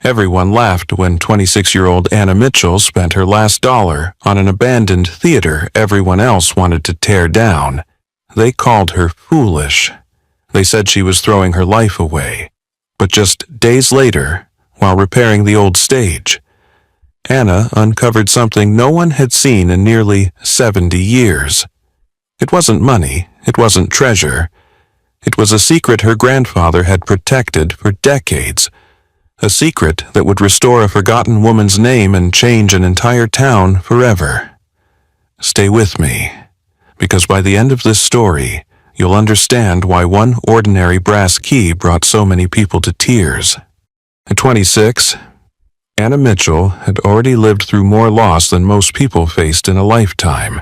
Everyone laughed when 26-year-old Anna Mitchell spent her last dollar on an abandoned theater everyone else wanted to tear down. They called her foolish. They said she was throwing her life away. But just days later, while repairing the old stage, Anna uncovered something no one had seen in nearly 70 years. It wasn't money, it wasn't treasure. It was a secret her grandfather had protected for decades. A secret that would restore a forgotten woman's name and change an entire town forever. Stay with me, because by the end of this story, you'll understand why one ordinary brass key brought so many people to tears. At 26, Anna Mitchell had already lived through more loss than most people faced in a lifetime.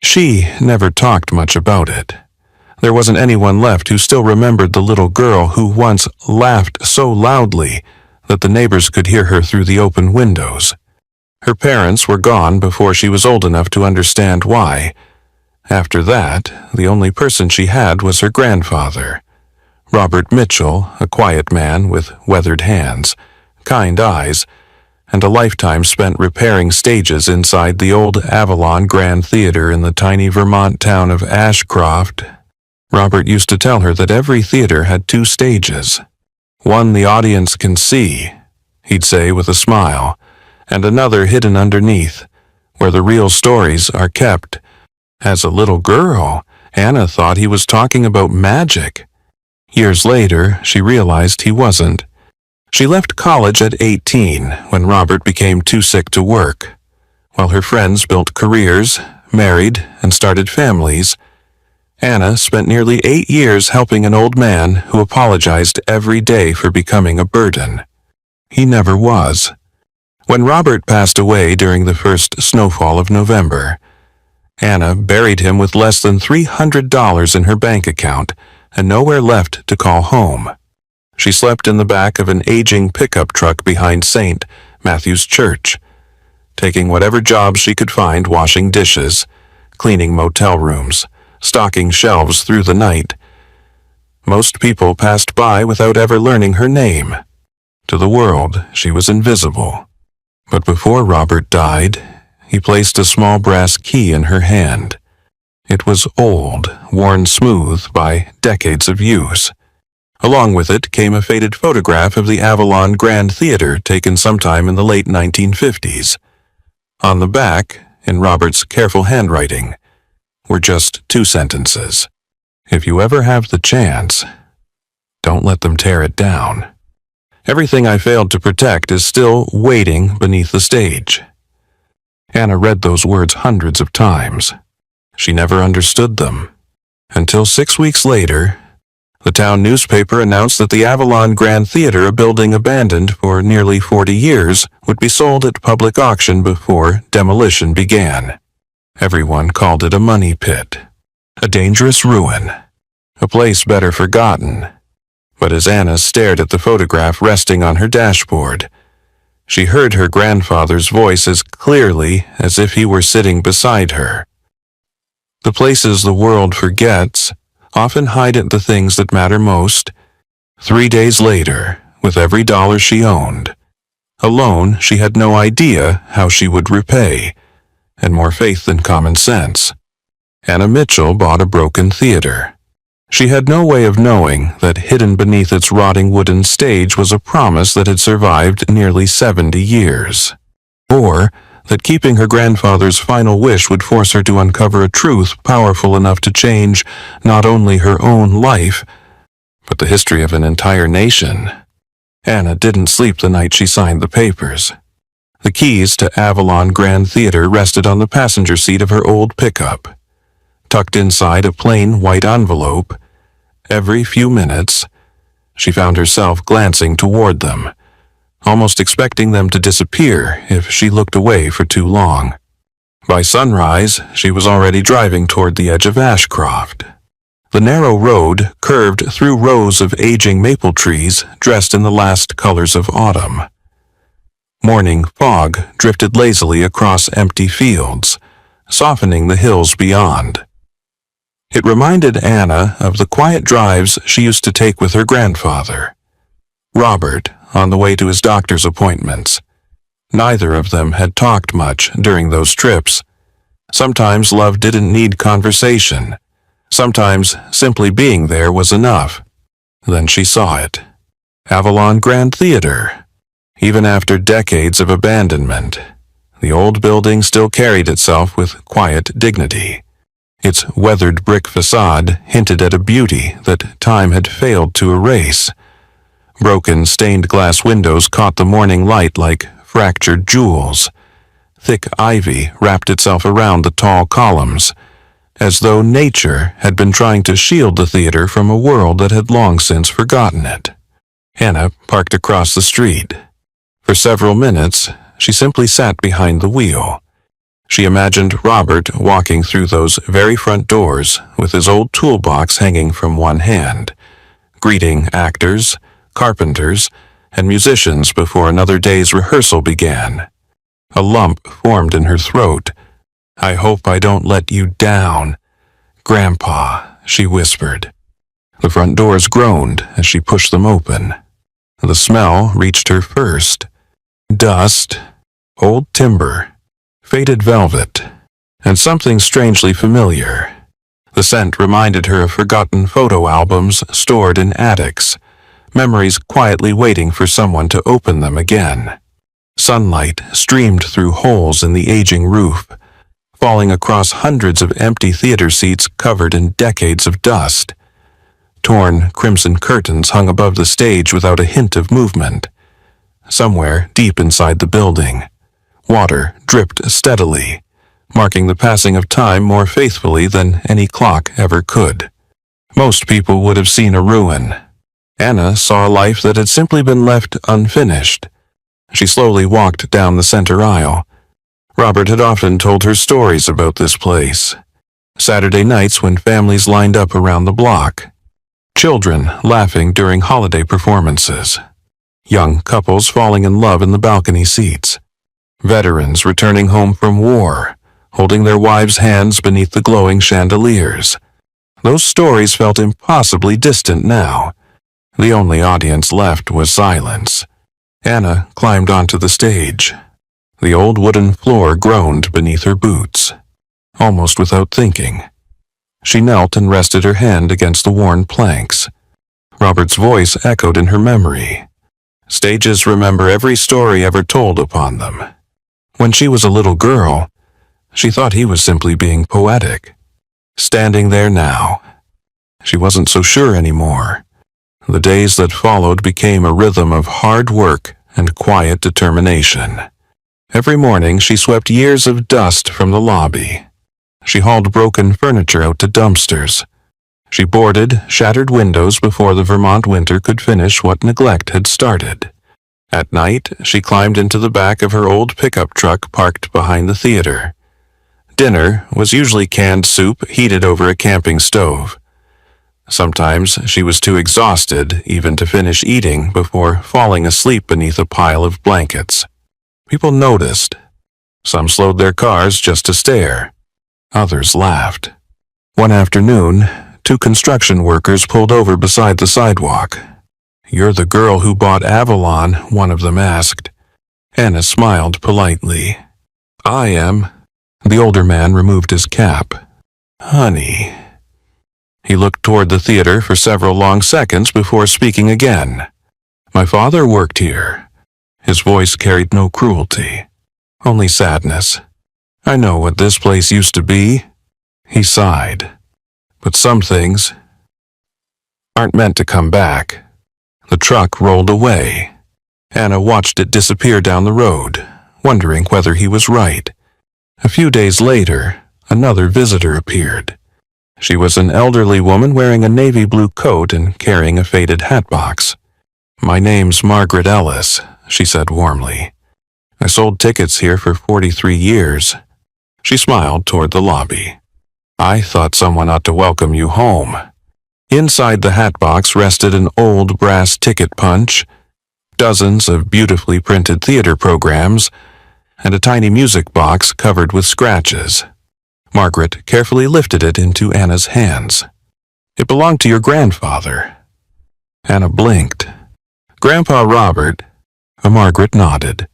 She never talked much about it. There wasn't anyone left who still remembered the little girl who once laughed so loudly that the neighbors could hear her through the open windows. Her parents were gone before she was old enough to understand why. After that, the only person she had was her grandfather, Robert Mitchell, a quiet man with weathered hands, kind eyes, and a lifetime spent repairing stages inside the old Avalon Grand Theater in the tiny Vermont town of Ashcroft. Robert used to tell her that every theater had two stages. One the audience can see, he'd say with a smile, and another hidden underneath, where the real stories are kept. As a little girl, Anna thought he was talking about magic. Years later, she realized he wasn't. She left college at 18 when Robert became too sick to work. While her friends built careers, married, and started families, Anna spent nearly 8 years helping an old man who apologized every day for becoming a burden. He never was. When Robert passed away during the first snowfall of November, Anna buried him with less than $300 in her bank account and nowhere left to call home. She slept in the back of an aging pickup truck behind St. Matthew's Church, taking whatever jobs she could find washing dishes, cleaning motel rooms, stocking shelves through the night. Most people passed by without ever learning her name. To the world, she was invisible. But before Robert died, he placed a small brass key in her hand. It was old, worn smooth by decades of use. Along with it came a faded photograph of the Avalon Grand Theater taken sometime in the late 1950s. On the back, in Robert's careful handwriting, were just 2 sentences. If you ever have the chance, don't let them tear it down. Everything I failed to protect is still waiting beneath the stage. Anna read those words hundreds of times. She never understood them. Until 6 weeks later, the town newspaper announced that the Avalon Grand Theater, a building abandoned for nearly 40 years, would be sold at public auction before demolition began. Everyone called it a money pit, a dangerous ruin, a place better forgotten. But as Anna stared at the photograph resting on her dashboard, she heard her grandfather's voice as clearly as if he were sitting beside her. The places the world forgets often hide the things that matter most. 3 days later, with every dollar she owned, a loan she had no idea how she would repay, and more faith than common sense, Anna Mitchell bought a broken theater. She had no way of knowing that hidden beneath its rotting wooden stage was a promise that had survived nearly 70 years. Or that keeping her grandfather's final wish would force her to uncover a truth powerful enough to change not only her own life, but the history of an entire nation. Anna didn't sleep the night she signed the papers. The keys to Avalon Grand Theater rested on the passenger seat of her old pickup. Tucked inside a plain white envelope, every few minutes, she found herself glancing toward them, almost expecting them to disappear if she looked away for too long. By sunrise, she was already driving toward the edge of Ashcroft. The narrow road curved through rows of aging maple trees dressed in the last colors of autumn. Morning fog drifted lazily across empty fields, softening the hills beyond. It reminded Anna of the quiet drives she used to take with her grandfather. Robert, on the way to his doctor's appointments. Neither of them had talked much during those trips. Sometimes love didn't need conversation. Sometimes simply being there was enough. Then she saw it. Avalon Grand Theater. Even after decades of abandonment, the old building still carried itself with quiet dignity. Its weathered brick facade hinted at a beauty that time had failed to erase. Broken stained glass windows caught the morning light like fractured jewels. Thick ivy wrapped itself around the tall columns, as though nature had been trying to shield the theater from a world that had long since forgotten it. Anna parked across the street. For several minutes, she simply sat behind the wheel. She imagined Robert walking through those very front doors with his old toolbox hanging from one hand, greeting actors, carpenters, and musicians before another day's rehearsal began. A lump formed in her throat. "I hope I don't let you down, Grandpa," she whispered. The front doors groaned as she pushed them open. The smell reached her first. Dust, old timber, faded velvet, and something strangely familiar. The scent reminded her of forgotten photo albums stored in attics, memories quietly waiting for someone to open them again. Sunlight streamed through holes in the aging roof, falling across hundreds of empty theater seats covered in decades of dust. Torn crimson curtains hung above the stage without a hint of movement. Somewhere deep inside the building, water dripped steadily, marking the passing of time more faithfully than any clock ever could. Most people would have seen a ruin. Anna saw a life that had simply been left unfinished. She slowly walked down the center aisle. Robert had often told her stories about this place. Saturday nights when families lined up around the block. Children laughing during holiday performances. Young couples falling in love in the balcony seats. Veterans returning home from war, holding their wives' hands beneath the glowing chandeliers. Those stories felt impossibly distant now. The only audience left was silence. Anna climbed onto the stage. The old wooden floor groaned beneath her boots. Almost without thinking, she knelt and rested her hand against the worn planks. Robert's voice echoed in her memory. Stages remember every story ever told upon them. When she was a little girl, she thought he was simply being poetic. Standing there now, she wasn't so sure anymore. The days that followed became a rhythm of hard work and quiet determination. Every morning she swept years of dust from the lobby. She hauled broken furniture out to dumpsters. She boarded shattered windows before the Vermont winter could finish what neglect had started. At night, she climbed into the back of her old pickup truck parked behind the theater. Dinner was usually canned soup heated over a camping stove. Sometimes she was too exhausted even to finish eating before falling asleep beneath a pile of blankets. People noticed. Some slowed their cars just to stare. Others laughed. One afternoon, 2 construction workers pulled over beside the sidewalk. "You're the girl who bought Avalon," one of them asked. Anna smiled politely. "I am." The older man removed his cap. "Honey." He looked toward the theater for several long seconds before speaking again. "My father worked here." His voice carried no cruelty, only sadness. "I know what this place used to be." He sighed. "But some things aren't meant to come back." The truck rolled away. Anna watched it disappear down the road, wondering whether he was right. A few days later, another visitor appeared. She was an elderly woman wearing a navy blue coat and carrying a faded hatbox. "My name's Margaret Ellis," she said warmly. "I sold tickets here for 43 years. She smiled toward the lobby. "I thought someone ought to welcome you home." Inside the hatbox rested an old brass ticket punch, dozens of beautifully printed theater programs, and a tiny music box covered with scratches. Margaret carefully lifted it into Anna's hands. "It belonged to your grandfather." Anna blinked. "Grandpa Robert Margaret nodded.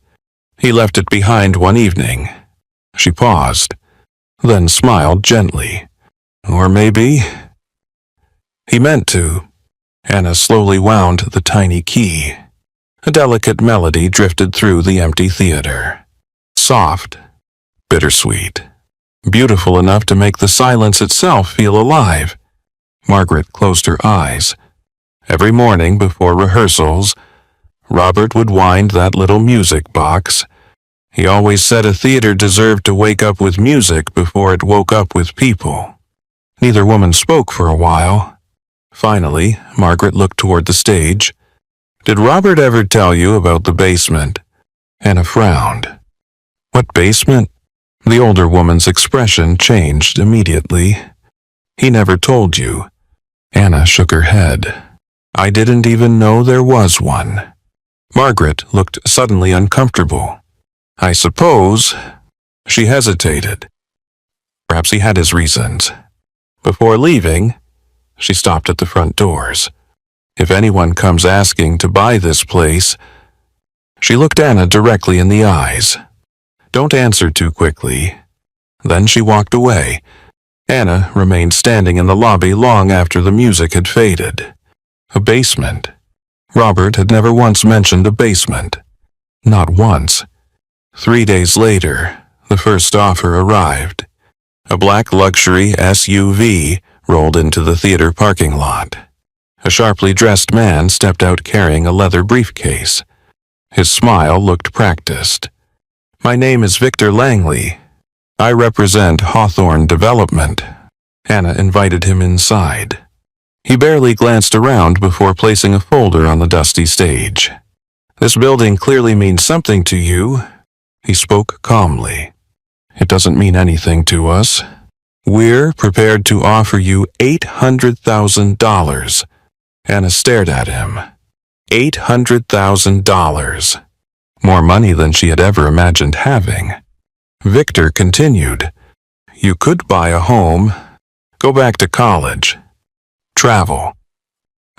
He left it behind one evening. She paused, then smiled gently. Or maybe... He meant to. Anna slowly wound the tiny key. A delicate melody drifted through the empty theater. Soft, bittersweet, beautiful enough to make the silence itself feel alive. Margaret closed her eyes. Every morning before rehearsals, Robert would wind that little music box. He always said a theater deserved to wake up with music before it woke up with people. Neither woman spoke for a while. Finally, Margaret looked toward the stage. Did Robert ever tell you about the basement? Anna frowned. What basement? The older woman's expression changed immediately. He never told you. Anna shook her head. I didn't even know there was one. Margaret looked suddenly uncomfortable. I suppose... She hesitated. Perhaps he had his reasons. Before leaving, she stopped at the front doors. If anyone comes asking to buy this place... She looked Anna directly in the eyes. Don't answer too quickly. Then she walked away. Anna remained standing in the lobby long after the music had faded. A basement. Robert had never once mentioned a basement. Not once. 3 days later, the first offer arrived. A black luxury SUV rolled into the theater parking lot. A sharply dressed man stepped out carrying a leather briefcase. His smile looked practiced. My name is Victor Langley. I represent Hawthorne Development. Anna invited him inside. He barely glanced around before placing a folder on the dusty stage. This building clearly means something to you. He spoke calmly. It doesn't mean anything to us. We're prepared to offer you $800,000. Anna stared at him. $800,000. More money than she had ever imagined having. Victor continued. You could buy a home, go back to college, travel,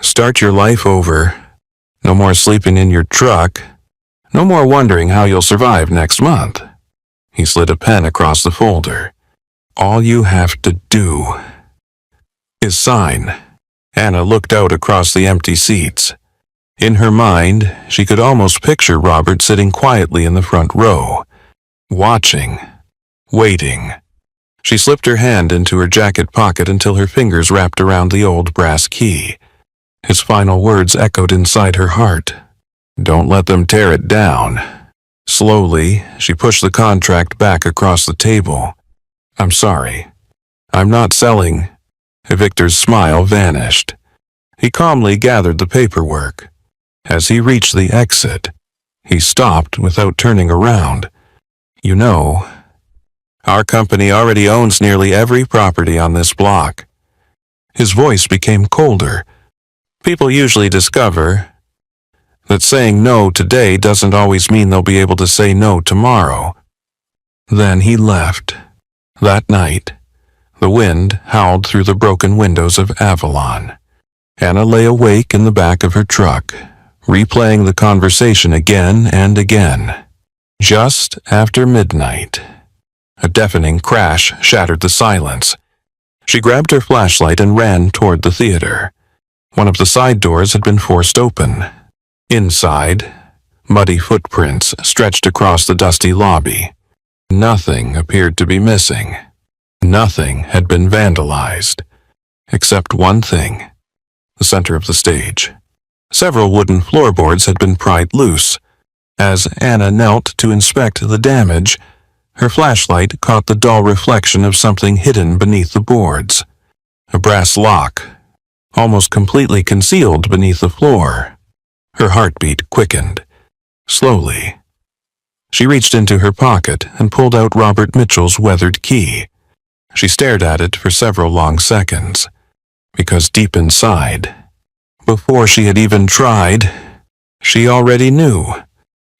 start your life over. No more sleeping in your truck. No more wondering how you'll survive next month. He slid a pen across the folder. All you have to do is sign. Anna looked out across the empty seats. In her mind, she could almost picture Robert sitting quietly in the front row, watching, waiting. She slipped her hand into her jacket pocket until her fingers wrapped around the old brass key. His final words echoed inside her heart. Don't let them tear it down. Slowly, she pushed the contract back across the table. I'm sorry. I'm not selling. Victor's smile vanished. He calmly gathered the paperwork. As he reached the exit, he stopped without turning around. You know, our company already owns nearly every property on this block. His voice became colder. People usually discover that saying no today doesn't always mean they'll be able to say no tomorrow. Then he left. That night, the wind howled through the broken windows of Avalon. Anna lay awake in the back of her truck, replaying the conversation again and again. Just after midnight, a deafening crash shattered the silence. She grabbed her flashlight and ran toward the theater. One of the side doors had been forced open. Inside, muddy footprints stretched across the dusty lobby. Nothing appeared to be missing. Nothing had been vandalized, except one thing: the center of the stage. Several wooden floorboards had been pried loose. As Anna knelt to inspect the damage, her flashlight caught the dull reflection of something hidden beneath the boards. A brass lock, almost completely concealed beneath the floor. Her heartbeat quickened. Slowly, she reached into her pocket and pulled out Robert Mitchell's weathered key. She stared at it for several long seconds, because deep inside, before she had even tried, she already knew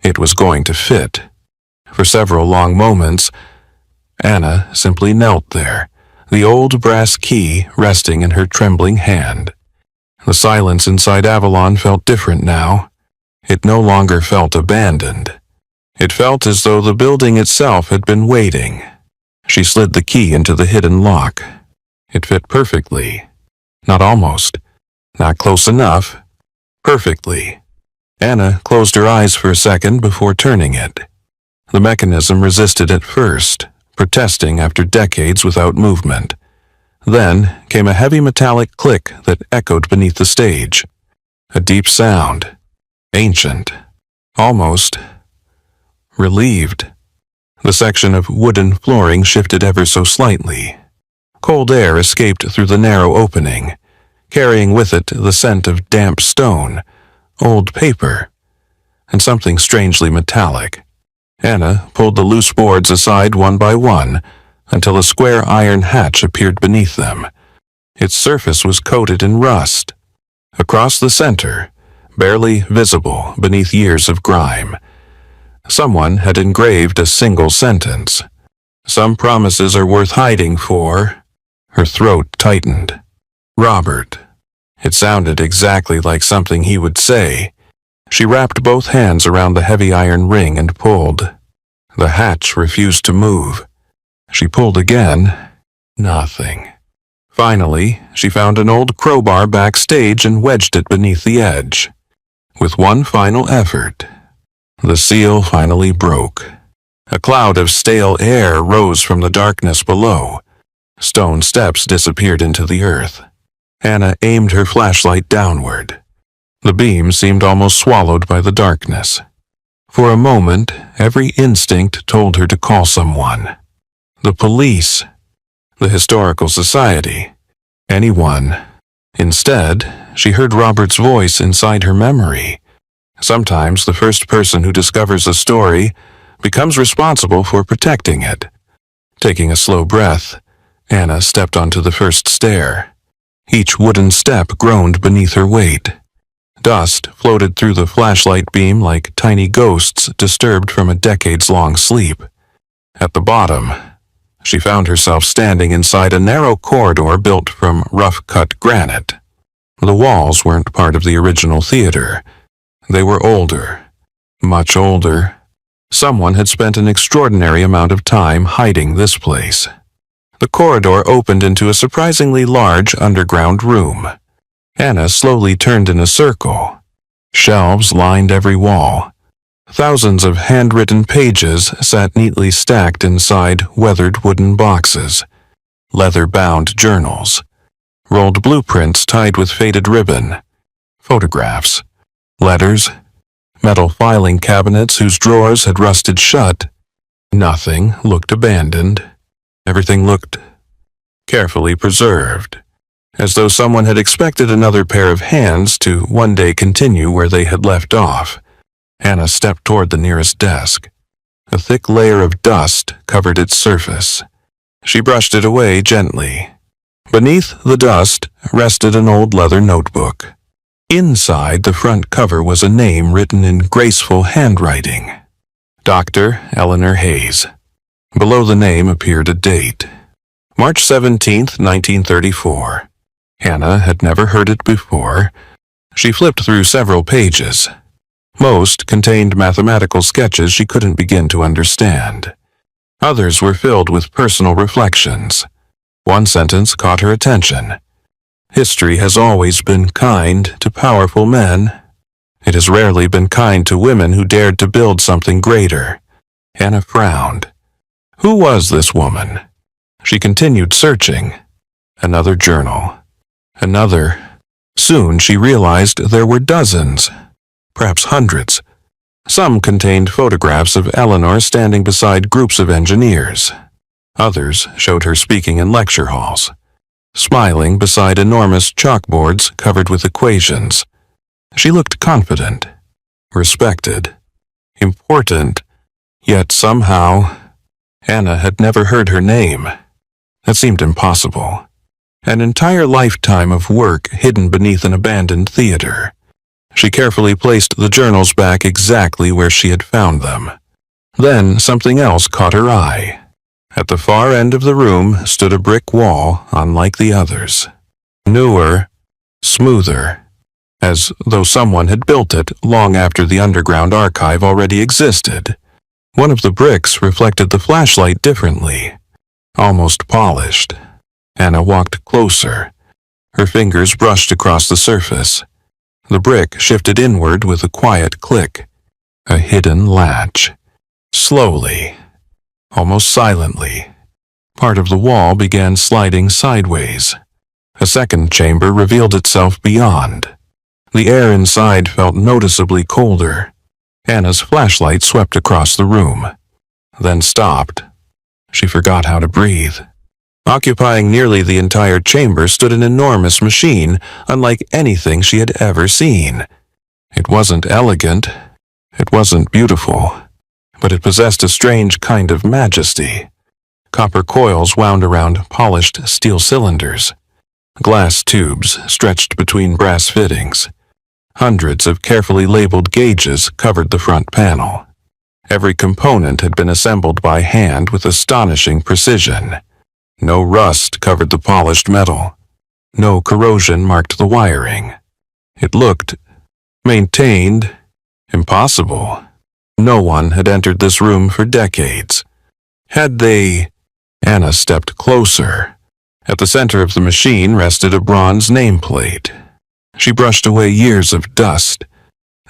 it was going to fit. For several long moments, Anna simply knelt there, the old brass key resting in her trembling hand. The silence inside Avalon felt different now. It no longer felt abandoned. It felt as though the building itself had been waiting. She slid the key into the hidden lock. It fit perfectly. Not almost. Not close enough. Perfectly. Anna closed her eyes for a second before turning it. The mechanism resisted at first, protesting after decades without movement. Then came a heavy metallic click that echoed beneath the stage. A deep sound. Ancient. Almost relieved. The section of wooden flooring shifted ever so slightly. Cold air escaped through the narrow opening, carrying with it the scent of damp stone, old paper, and something strangely metallic. Anna pulled the loose boards aside one by one until a square iron hatch appeared beneath them. Its surface was coated in rust. Across the center, barely visible beneath years of grime, someone had engraved a single sentence. "Some promises are worth hiding for." Her throat tightened. "Robert." It sounded exactly like something he would say. She wrapped both hands around the heavy iron ring and pulled. The hatch refused to move. She pulled again. Nothing. Finally, she found an old crowbar backstage and wedged it beneath the edge. With one final effort, the seal finally broke. A cloud of stale air rose from the darkness below. Stone steps disappeared into the earth. Anna aimed her flashlight downward. The beam seemed almost swallowed by the darkness. For a moment, every instinct told her to call someone. The police. The Historical Society. Anyone. Instead, she heard Robert's voice inside her memory. Sometimes the first person who discovers a story becomes responsible for protecting it. Taking a slow breath, Anna stepped onto the first stair. Each wooden step groaned beneath her weight. Dust floated through the flashlight beam like tiny ghosts disturbed from a decades-long sleep. At the bottom, she found herself standing inside a narrow corridor built from rough-cut granite. The walls weren't part of the original theater. They were older, much older. Someone had spent an extraordinary amount of time hiding this place. The corridor opened into a surprisingly large underground room. Anna slowly turned in a circle. Shelves lined every wall. Thousands of handwritten pages sat neatly stacked inside weathered wooden boxes. Leather-bound journals. Rolled blueprints tied with faded ribbon. Photographs. Letters. Metal filing cabinets whose drawers had rusted shut. Nothing looked abandoned. Everything looked carefully preserved, as though someone had expected another pair of hands to one day continue where they had left off. Anna stepped toward the nearest desk. A thick layer of dust covered its surface. She brushed it away gently. Beneath the dust rested an old leather notebook. Inside the front cover was a name written in graceful handwriting. Dr. Eleanor Hayes. Below the name appeared a date. March 17th, 1934. Anna had never heard it before. She flipped through several pages. Most contained mathematical sketches she couldn't begin to understand. Others were filled with personal reflections. One sentence caught her attention. History has always been kind to powerful men. It has rarely been kind to women who dared to build something greater. Anna frowned. Who was this woman? She continued searching. Another journal. Another. Soon she realized there were dozens, perhaps hundreds. Some contained photographs of Eleanor standing beside groups of engineers. Others showed her speaking in lecture halls, smiling beside enormous chalkboards covered with equations. She looked confident, respected, important, yet somehow Anna had never heard her name. That seemed impossible. An entire lifetime of work hidden beneath an abandoned theater. She carefully placed the journals back exactly where she had found them. Then something else caught her eye. At the far end of the room stood a brick wall unlike the others. Newer, smoother. as though someone had built it long after the underground archive already existed. One of the bricks reflected the flashlight differently, almost polished. Anna walked closer. Her fingers brushed across the surface. The brick shifted inward with a quiet click. A hidden latch. Slowly, almost silently, part of the wall began sliding sideways. A second chamber revealed itself beyond. The air inside felt noticeably colder. Anna's flashlight swept across the room, then stopped. She forgot how to breathe. Occupying nearly the entire chamber stood an enormous machine, unlike anything she had ever seen. It wasn't elegant, it wasn't beautiful, but it possessed a strange kind of majesty. Copper coils wound around polished steel cylinders. Glass tubes stretched between brass fittings. Hundreds of carefully labeled gauges covered the front panel. Every component had been assembled by hand with astonishing precision. No rust covered the polished metal. No corrosion marked the wiring. It looked maintained, impossible. No one had entered this room for decades. Had they? Anna stepped closer. At the center of the machine rested a bronze nameplate. She brushed away years of dust.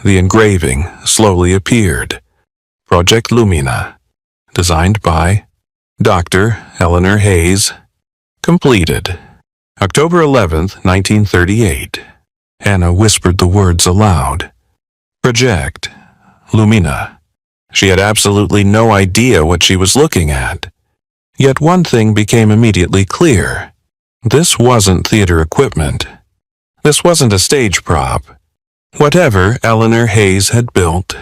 The engraving slowly appeared. Project Lumina, designed by Dr. Eleanor Hayes. Completed. October 11th, 1938. Anna whispered the words aloud. Project Lumina. She had absolutely no idea what she was looking at. Yet one thing became immediately clear. This wasn't theater equipment. This wasn't a stage prop. Whatever Eleanor Hayes had built,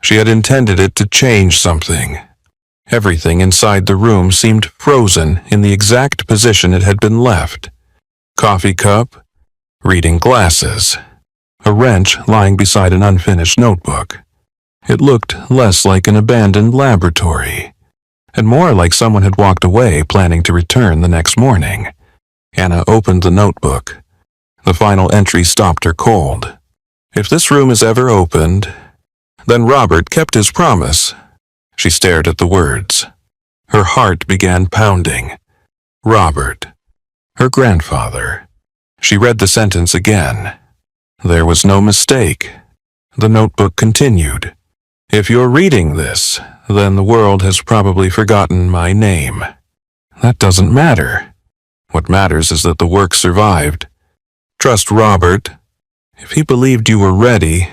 she had intended it to change something. Everything inside the room seemed frozen in the exact position it had been left. Coffee cup, reading glasses, a wrench lying beside an unfinished notebook. It looked less like an abandoned laboratory, and more like someone had walked away planning to return the next morning. Anna opened the notebook. The final entry stopped her cold. If this room is ever opened, then Robert kept his promise. She stared at the words. Her heart began pounding. Robert. Her grandfather. She read the sentence again. There was no mistake. The notebook continued. If you're reading this, then the world has probably forgotten my name. That doesn't matter. What matters is that the work survived. Trust Robert. If he believed you were ready,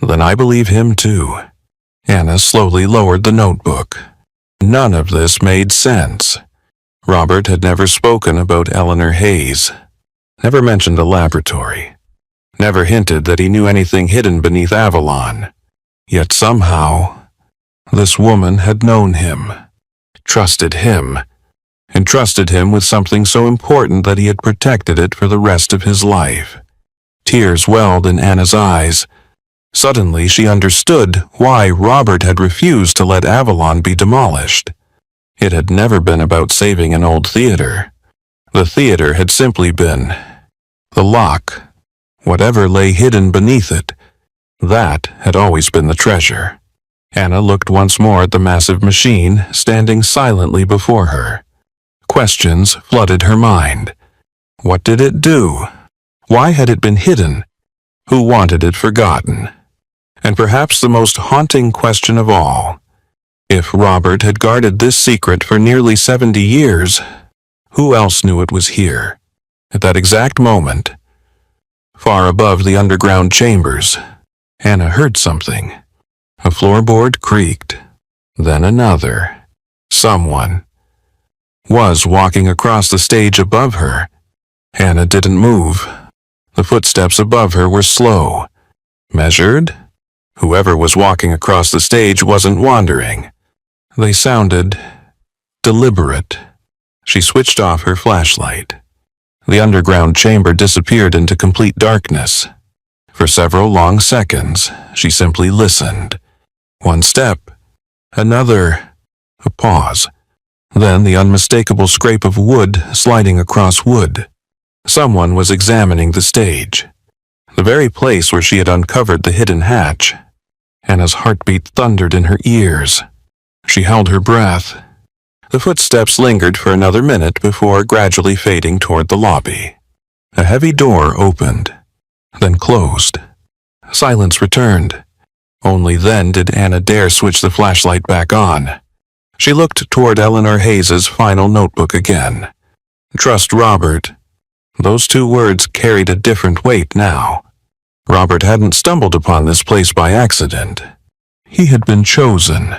then I believe him too. Anna slowly lowered the notebook. None of this made sense. Robert had never spoken about Eleanor Hayes, never mentioned a laboratory, never hinted that he knew anything hidden beneath Avalon. Yet somehow, this woman had known him, trusted him, entrusted him with something so important that he had protected it for the rest of his life. Tears welled in Anna's eyes. Suddenly she understood why Robert had refused to let Avalon be demolished. It had never been about saving an old theater. The theater had simply been the lock. Whatever lay hidden beneath it, that had always been the treasure. Anna looked once more at the massive machine standing silently before her. Questions flooded her mind. What did it do? Why had it been hidden? Who wanted it forgotten? And perhaps the most haunting question of all, if Robert had guarded this secret for nearly 70 years, who else knew it was here? At that exact moment, far above the underground chambers, Anna heard something. A floorboard creaked, then another. Someone was walking across the stage above her. Anna didn't move. The footsteps above her were slow, measured. Whoever was walking across the stage wasn't wandering. They sounded deliberate. She switched off her flashlight. The underground chamber disappeared into complete darkness. For several long seconds, she simply listened. One step, another, a pause. Then the unmistakable scrape of wood sliding across wood. Someone was examining the stage. the very place where she had uncovered the hidden hatch. Anna's heartbeat thundered in her ears. She held her breath. The footsteps lingered for another minute before gradually fading toward the lobby. A heavy door opened, then closed. Silence returned. Only then did Anna dare switch the flashlight back on. She looked toward Eleanor Hayes's final notebook again. Trust Robert. Those two words carried a different weight now. Robert hadn't stumbled upon this place by accident. He had been chosen,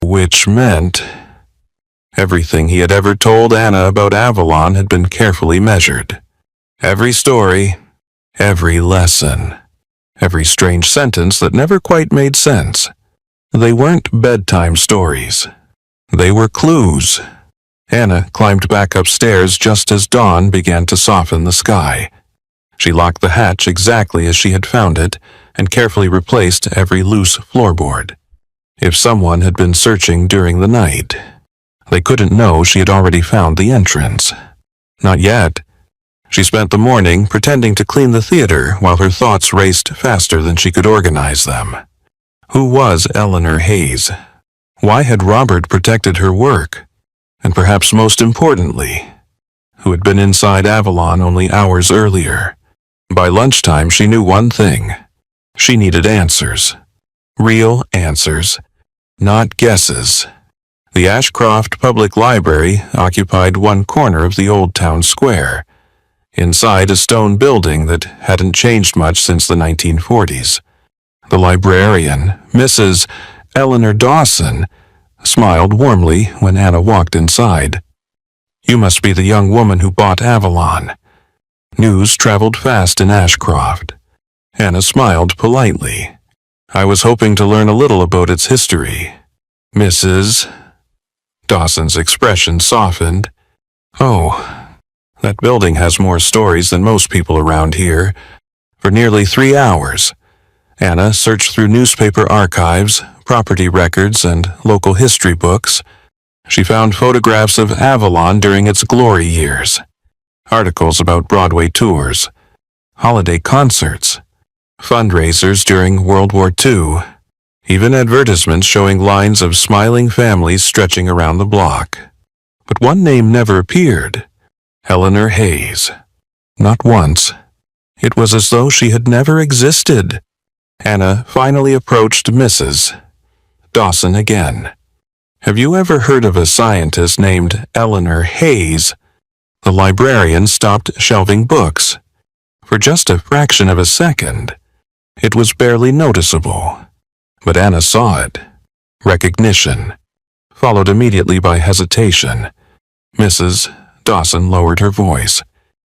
which meant everything he had ever told Anna about Avalon had been carefully measured. Every story, every lesson, every strange sentence that never quite made sense. They weren't bedtime stories. They were clues. Anna climbed back upstairs just as dawn began to soften the sky. She locked the hatch exactly as she had found it and carefully replaced every loose floorboard. If someone had been searching during the night, they couldn't know she had already found the entrance. Not yet. She spent the morning pretending to clean the theater while her thoughts raced faster than she could organize them. Who was Eleanor Hayes? Why had Robert protected her work? And perhaps most importantly, who had been inside Avalon only hours earlier? By lunchtime, she knew one thing. She needed answers. Real answers. Not guesses. The Ashcroft Public Library occupied one corner of the old town square, inside a stone building that hadn't changed much since the 1940s. The librarian, Mrs. Eleanor Dawson, smiled warmly when Anna walked inside. "You must be the young woman who bought Avalon." News traveled fast in Ashcroft. Anna smiled politely. "I was hoping to learn a little about its history." Mrs. Dawson's expression softened. "Oh, that building has more stories than most people around here." For nearly 3 hours, Anna searched through newspaper archives, property records, and local history books. She found photographs of Avalon during its glory years, articles about Broadway tours, holiday concerts, fundraisers during World War II, even advertisements showing lines of smiling families stretching around the block. But one name never appeared: Eleanor Hayes. Not once. It was as though she had never existed. Anna finally approached Mrs. Dawson again. "Have you ever heard of a scientist named Eleanor Hayes?" The librarian stopped shelving books. For just a fraction of a second, it was barely noticeable. But Anna saw it. Recognition, followed immediately by hesitation. Mrs. Dawson lowered her voice.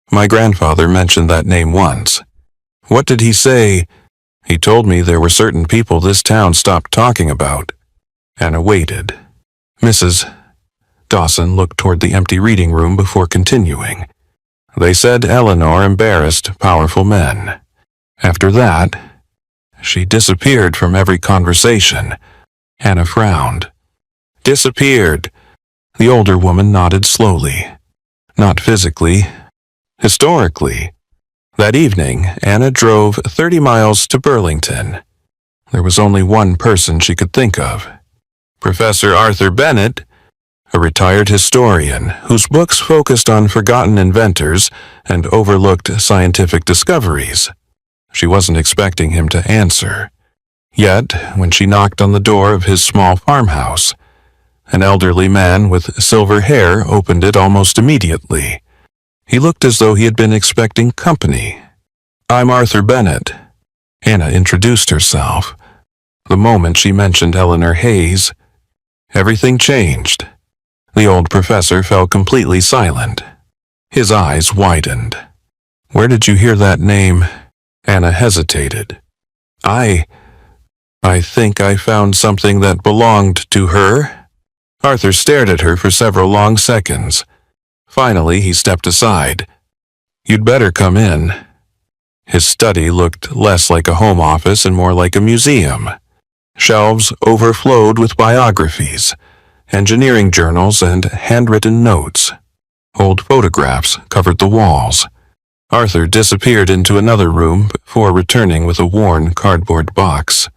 "My grandfather mentioned that name once." "What did he say?" "He told me there were certain people this town stopped talking about." Anna waited. Mrs. Dawson looked toward the empty reading room before continuing. "They said Eleanor embarrassed powerful men. After that, she disappeared from every conversation." Anna frowned. "Disappeared." The older woman nodded slowly. "Not physically. Historically." That evening, Anna drove 30 miles to Burlington. There was only one person she could think of: Professor Arthur Bennett, a retired historian whose books focused on forgotten inventors and overlooked scientific discoveries. She wasn't expecting him to answer. Yet, when she knocked on the door of his small farmhouse, an elderly man with silver hair opened it almost immediately. He looked as though he had been expecting company. "I'm Arthur Bennett." Anna introduced herself. The moment she mentioned Eleanor Hayes, everything changed. The old professor fell completely silent. His eyes widened. "Where did you hear that name?" Anna hesitated. I think I found something that belonged to her." Arthur stared at her for several long seconds. Finally, he stepped aside. "You'd better come in." His study looked less like a home office and more like a museum. Shelves overflowed with biographies, engineering journals, and handwritten notes. Old photographs covered the walls. Arthur disappeared into another room before returning with a worn cardboard box.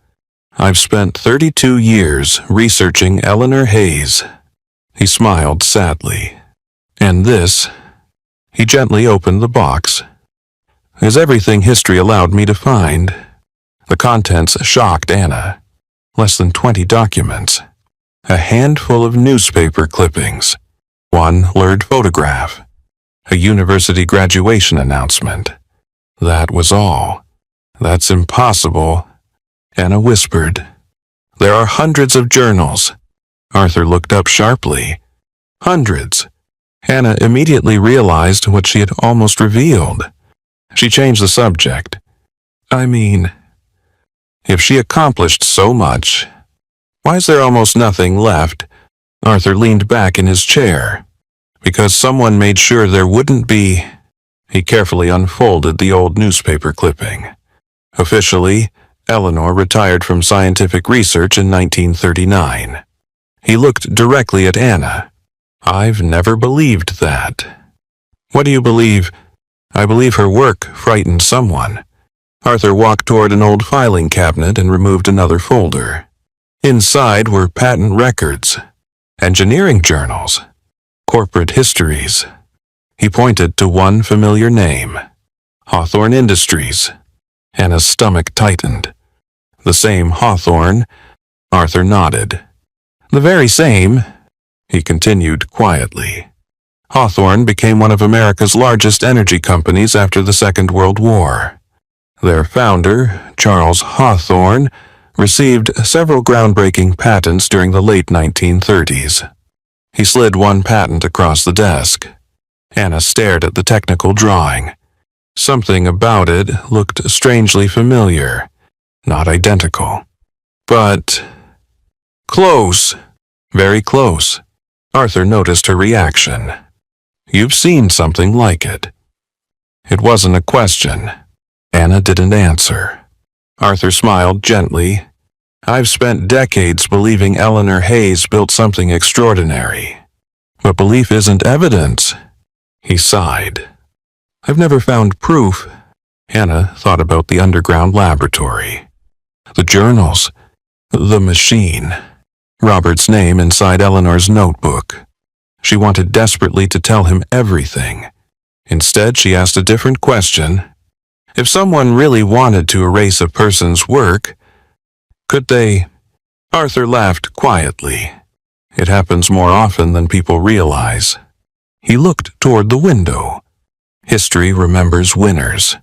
"I've spent 32 years researching Eleanor Hayes." He smiled sadly. "And this," he gently opened the box, "is everything history allowed me to find." The contents shocked Anna. Less than 20 documents. A handful of newspaper clippings. One blurred photograph. A university graduation announcement. That was all. "That's impossible," Anna whispered. "There are hundreds of journals." Arthur looked up sharply. Hundreds. Anna immediately realized what she had almost revealed. She changed the subject. "I mean, if she accomplished so much, why is there almost nothing left?" Arthur leaned back in his chair. "Because someone made sure there wouldn't be." He carefully unfolded the old newspaper clipping. Officially, Eleanor retired from scientific research in 1939. He looked directly at Anna. "I've never believed that." "What do you believe?" "I believe her work frightened someone." Arthur walked toward an old filing cabinet and removed another folder. Inside were patent records, engineering journals, corporate histories. He pointed to one familiar name, Hawthorne Industries. Anna's stomach tightened. "The same Hawthorne?" Arthur nodded. "The very same," he continued quietly. "Hawthorne became one of America's largest energy companies after the Second World War. Their founder, Charles Hawthorne, received several groundbreaking patents during the late 1930s. He slid one patent across the desk. Anna stared at the technical drawing. Something about it looked strangely familiar, not identical. But close, very close. Arthur noticed her reaction. "You've seen something like it." It wasn't a question. Anna didn't answer. Arthur smiled gently. "I've spent decades believing Eleanor Hayes built something extraordinary. But belief isn't evidence." He sighed. "I've never found proof." Anna thought about the underground laboratory. The journals. The machine. Robert's name inside Eleanor's notebook. She wanted desperately to tell him everything. Instead, she asked a different question. If someone really wanted to erase a person's work, could they? Arthur laughed quietly. "It happens more often than people realize." He looked toward the window. History remembers winners.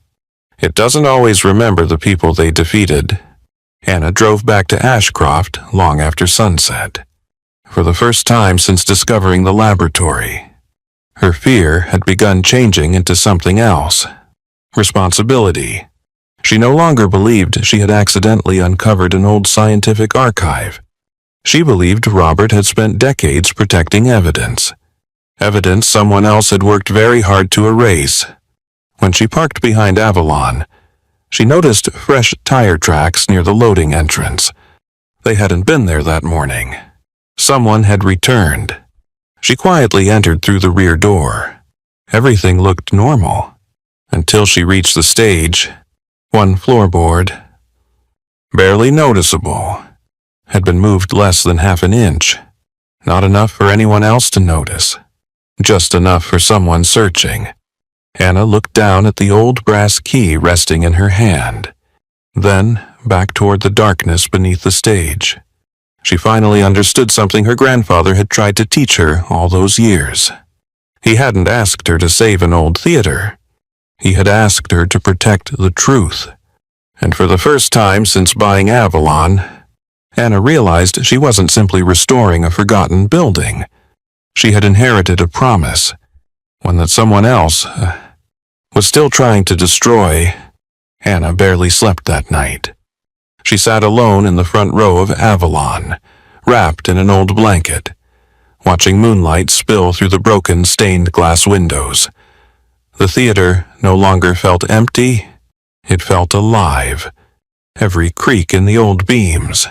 It doesn't always remember the people they defeated. Anna drove back to Ashcroft long after sunset. For the first time since discovering the laboratory, her fear had begun changing into something else. Responsibility. She no longer believed she had accidentally uncovered an old scientific archive. She believed Robert had spent decades protecting evidence. Evidence someone else had worked very hard to erase. When she parked behind Avalon, she noticed fresh tire tracks near the loading entrance. They hadn't been there that morning. Someone had returned. She quietly entered through the rear door. Everything looked normal, until she reached the stage. One floorboard, barely noticeable, had been moved less than half an inch. Not enough for anyone else to notice. Just enough for someone searching. Anna looked down at the old brass key resting in her hand, then back toward the darkness beneath the stage. She finally understood something her grandfather had tried to teach her all those years. He hadn't asked her to save an old theater. He had asked her to protect the truth. And for the first time since buying Avalon, Anna realized she wasn't simply restoring a forgotten building. She had inherited a promise, one that someone else was still trying to destroy. Anna barely slept that night. She sat alone in the front row of Avalon, wrapped in an old blanket, watching moonlight spill through the broken stained glass windows. The theater no longer felt empty, it felt alive. Every creak in the old beams,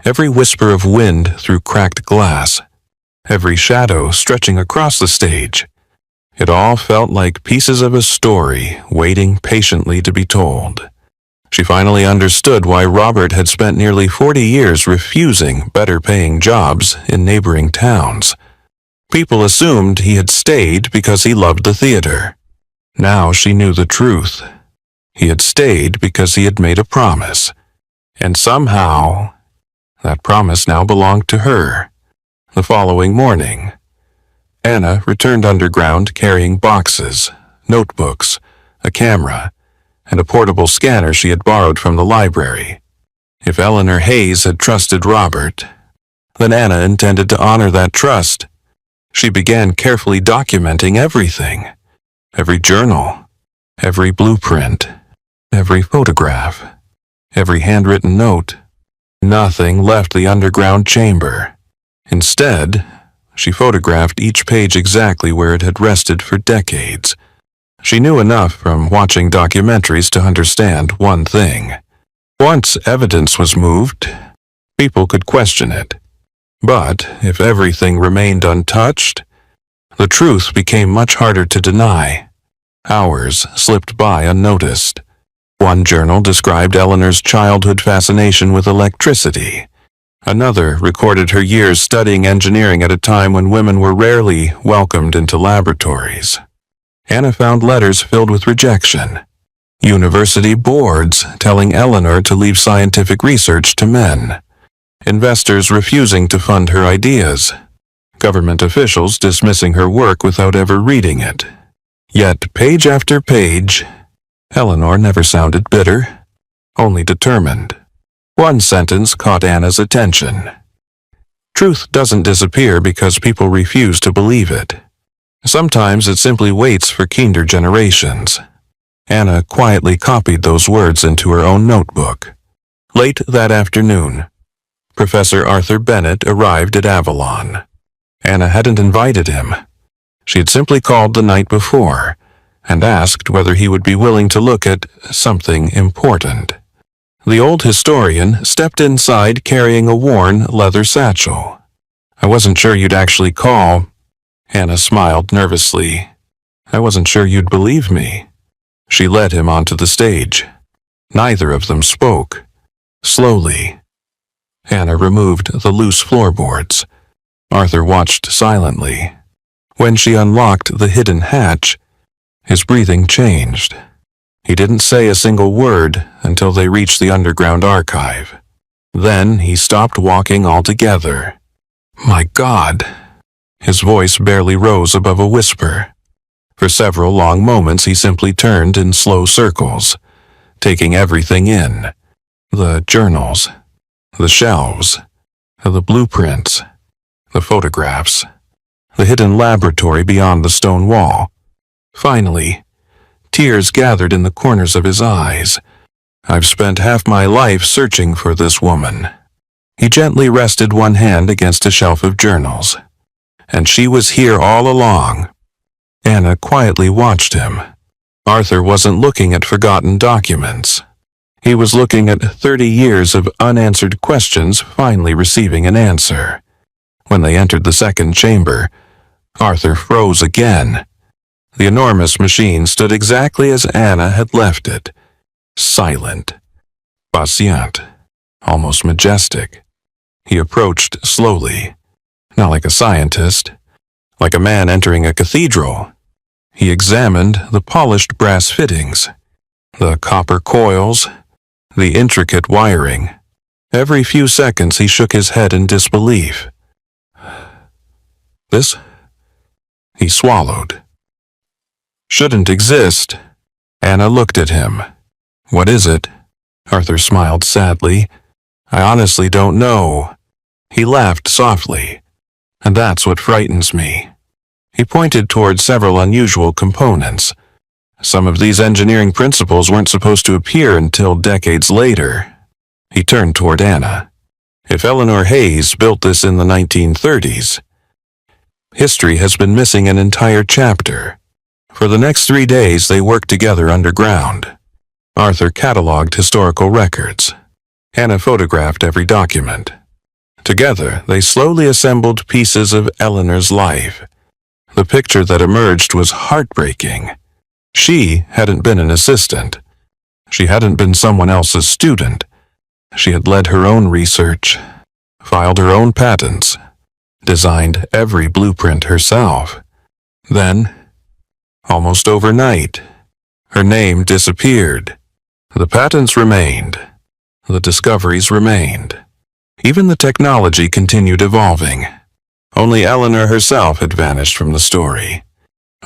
every whisper of wind through cracked glass, every shadow stretching across the stage, It all felt like pieces of a story waiting patiently to be told. She finally understood why Robert had spent nearly 40 years refusing better-paying jobs in neighboring towns. People assumed he had stayed because he loved the theater. Now she knew the truth. He had stayed because he had made a promise. And somehow, that promise now belonged to her. The following morning, Anna returned underground carrying boxes, notebooks, a camera, and a portable scanner she had borrowed from the library. If Eleanor Hayes had trusted Robert, then Anna intended to honor that trust. She began carefully documenting everything. Every journal, every blueprint, every photograph, every handwritten note. Nothing left the underground chamber. Instead, she photographed each page exactly where it had rested for decades. She knew enough from watching documentaries to understand one thing. Once evidence was moved, people could question it. But if everything remained untouched, the truth became much harder to deny. Hours slipped by unnoticed. One journal described Eleanor's childhood fascination with electricity. Another recorded her years studying engineering at a time when women were rarely welcomed into laboratories. Anna found letters filled with rejection. University boards telling Eleanor to leave scientific research to men. Investors refusing to fund her ideas. Government officials dismissing her work without ever reading it. Yet, page after page, Eleanor never sounded bitter, only determined. One sentence caught Anna's attention. Truth doesn't disappear because people refuse to believe it. Sometimes it simply waits for kinder generations. Anna quietly copied those words into her own notebook. Late that afternoon, Professor Arthur Bennett arrived at Avalon. Anna hadn't invited him. She had simply called the night before and asked whether he would be willing to look at something important. The old historian stepped inside carrying a worn leather satchel. "I wasn't sure you'd actually call." Anna smiled nervously. "I wasn't sure you'd believe me." She led him onto the stage. Neither of them spoke. Slowly, Anna removed the loose floorboards. Arthur watched silently. When she unlocked the hidden hatch, his breathing changed. He didn't say a single word until they reached the underground archive. Then he stopped walking altogether. "My God!" His voice barely rose above a whisper. For several long moments he simply turned in slow circles, taking everything in. The journals, the shelves, the blueprints, the photographs, the hidden laboratory beyond the stone wall. Finally, tears gathered in the corners of his eyes. "I've spent half my life searching for this woman." He gently rested one hand against a shelf of journals. "And she was here all along." Anna quietly watched him. Arthur wasn't looking at forgotten documents. He was looking at 30 years of unanswered questions finally receiving an answer. When they entered the second chamber, Arthur froze again. The enormous machine stood exactly as Anna had left it. Silent, patient, almost majestic. He approached slowly, not like a scientist, like a man entering a cathedral. He examined the polished brass fittings, the copper coils, the intricate wiring. Every few seconds he shook his head in disbelief. "This," he swallowed, "shouldn't exist." Anna looked at him. "What is it?" Arthur smiled sadly. "I honestly don't know." He laughed softly. "And that's what frightens me." He pointed toward several unusual components. Some of these engineering principles weren't supposed to appear until decades later. He turned toward Anna. "If Eleanor Hayes built this in the 1930s, history has been missing an entire chapter." For the next 3 days they worked together underground. Arthur cataloged historical records. Anna photographed every document. Together they slowly assembled pieces of Eleanor's life. The picture that emerged was heartbreaking. She hadn't been an assistant. She hadn't been someone else's student. She had led her own research, filed her own patents, designed every blueprint herself. Then, almost overnight, her name disappeared. The patents remained. The discoveries remained. Even the technology continued evolving. Only Eleanor herself had vanished from the story.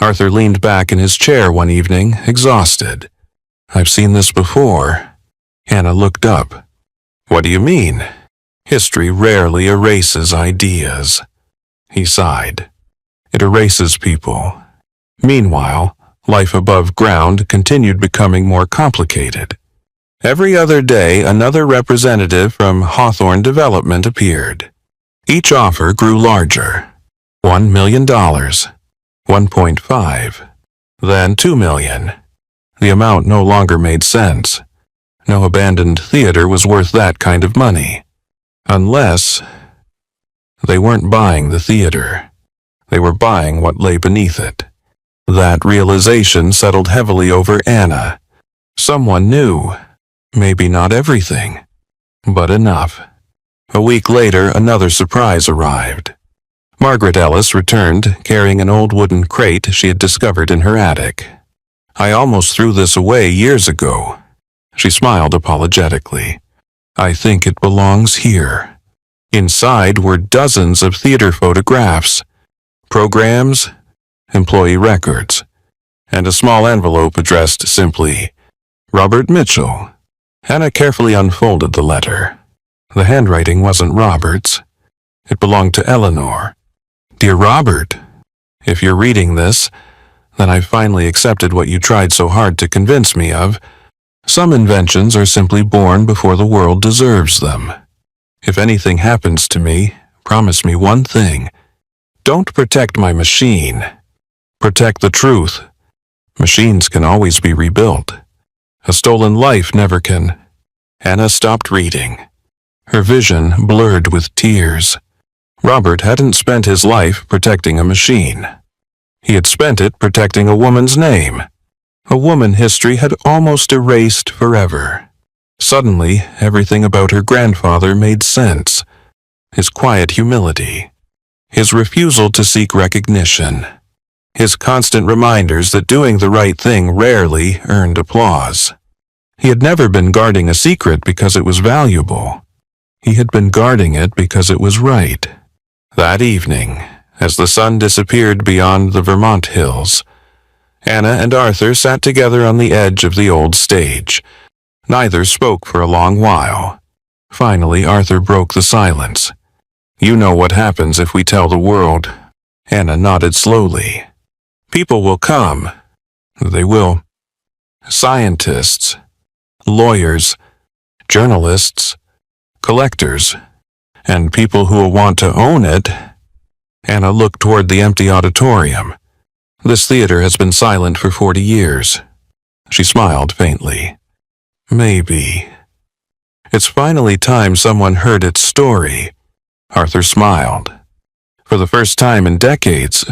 Arthur leaned back in his chair one evening, exhausted. "I've seen this before." Anna looked up. "What do you mean?" "History rarely erases ideas." He sighed. "It erases people." Meanwhile, life above ground continued becoming more complicated. Every other day, another representative from Hawthorne Development appeared. Each offer grew larger. $1 million, 1.5, then $2 million. The amount no longer made sense. No abandoned theater was worth that kind of money. Unless they weren't buying the theater. They were buying what lay beneath it. That realization settled heavily over Anna. Someone knew. Maybe not everything, but enough. A week later, another surprise arrived. Margaret Ellis returned, carrying an old wooden crate she had discovered in her attic. "I almost threw this away years ago." She smiled apologetically. "I think it belongs here." Inside were dozens of theater photographs, programs, employee records, and a small envelope addressed simply, "Robert Mitchell." Anna carefully unfolded the letter. The handwriting wasn't Robert's. It belonged to Eleanor. "Dear Robert, if you're reading this, then I've finally accepted what you tried so hard to convince me of. Some inventions are simply born before the world deserves them. If anything happens to me, promise me one thing. Don't protect my machine. Protect the truth. Machines can always be rebuilt. A stolen life never can." Anna stopped reading. Her vision blurred with tears. Robert hadn't spent his life protecting a machine. He had spent it protecting a woman's name. A woman history had almost erased forever. Suddenly, everything about her grandfather made sense. His quiet humility. His refusal to seek recognition. His constant reminders that doing the right thing rarely earned applause. He had never been guarding a secret because it was valuable. He had been guarding it because it was right. That evening, as the sun disappeared beyond the Vermont hills, Anna and Arthur sat together on the edge of the old stage. Neither spoke for a long while. Finally, Arthur broke the silence. "You know what happens if we tell the world." Anna nodded slowly. "People will come. They will. Scientists, lawyers, journalists, collectors, and people who will want to own it." Anna looked toward the empty auditorium. "This theater has been silent for 40 years. She smiled faintly. "Maybe. It's finally time someone heard its story." Arthur smiled. "For the first time in decades,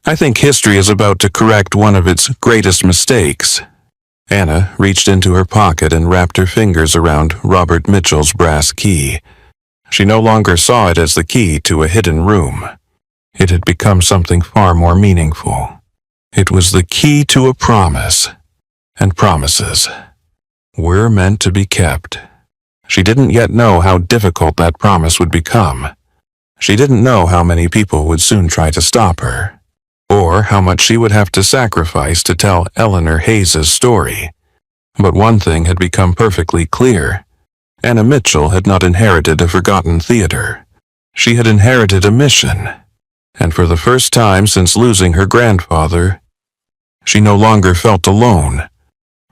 I think history is about to correct one of its greatest mistakes." Anna reached into her pocket and wrapped her fingers around Robert Mitchell's brass key. She no longer saw it as the key to a hidden room. It had become something far more meaningful. It was the key to a promise, and promises were meant to be kept. She didn't yet know how difficult that promise would become. She didn't know how many people would soon try to stop her, or how much she would have to sacrifice to tell Eleanor Hayes's story. But one thing had become perfectly clear. Anna Mitchell had not inherited a forgotten theater. She had inherited a mission, and for the first time since losing her grandfather, she no longer felt alone.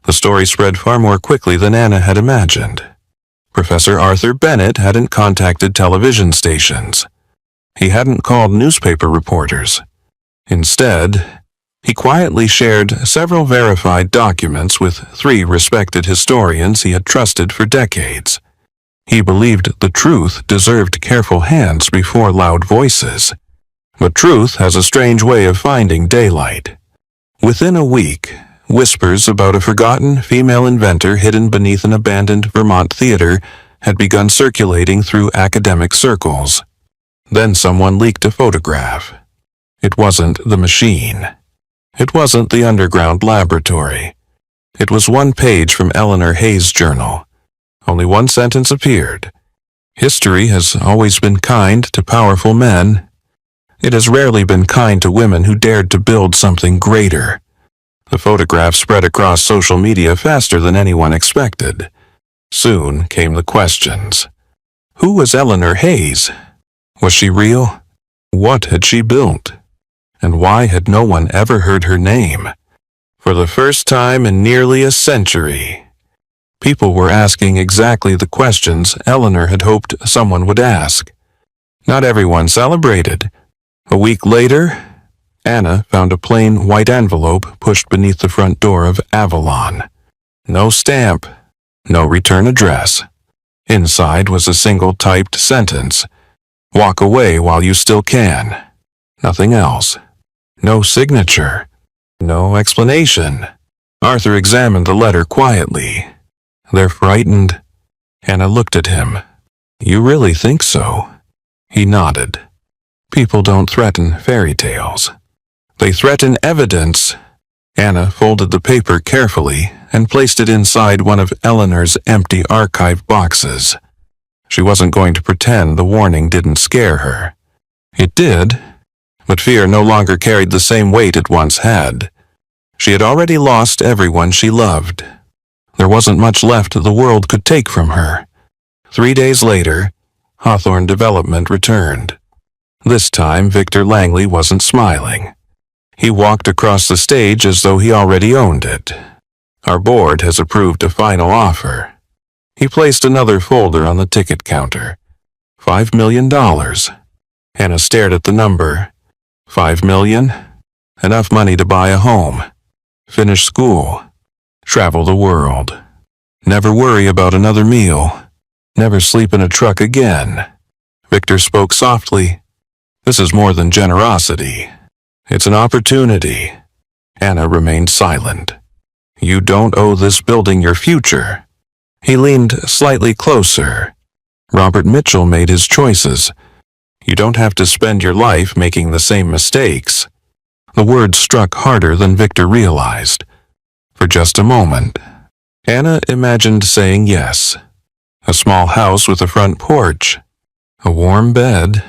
The story spread far more quickly than Anna had imagined. Professor Arthur Bennett hadn't contacted television stations. He hadn't called newspaper reporters. Instead, he quietly shared several verified documents with 3 respected historians he had trusted for decades. He believed the truth deserved careful hands before loud voices. But truth has a strange way of finding daylight. Within a week, whispers about a forgotten female inventor hidden beneath an abandoned Vermont theater had begun circulating through academic circles. Then someone leaked a photograph. It wasn't the machine. It wasn't the underground laboratory. It was one page from Eleanor Hayes' journal. Only one sentence appeared. History has always been kind to powerful men. It has rarely been kind to women who dared to build something greater. The photograph spread across social media faster than anyone expected. Soon came the questions. Who was Eleanor Hayes? Was she real? What had she built? And why had no one ever heard her name? For the first time in nearly a century, people were asking exactly the questions Eleanor had hoped someone would ask. Not everyone celebrated. A week later, Anna found a plain white envelope pushed beneath the front door of Avalon. No stamp, no return address. Inside was a single typed sentence. Walk away while you still can. Nothing else. No signature. No explanation. Arthur examined the letter quietly. They're frightened. Anna looked at him. You really think so? He nodded. People don't threaten fairy tales. They threaten evidence. Anna folded the paper carefully and placed it inside one of Eleanor's empty archive boxes. She wasn't going to pretend the warning didn't scare her. It did, but fear no longer carried the same weight it once had. She had already lost everyone she loved. There wasn't much left the world could take from her. 3 days later, Hawthorne Development returned. This time, Victor Langley wasn't smiling. He walked across the stage as though he already owned it. Our board has approved a final offer. He placed another folder on the ticket counter. $5 million. Anna stared at the number. $5 million? Enough money to buy a home, finish school, travel the world, never worry about another meal, never sleep in a truck again. Victor spoke softly. This is more than generosity. It's an opportunity. Anna remained silent. You don't owe this building your future. He leaned slightly closer. Robert Mitchell made his choices. You don't have to spend your life making the same mistakes. The words struck harder than Victor realized. For just a moment, Anna imagined saying yes. A small house with a front porch, a warm bed,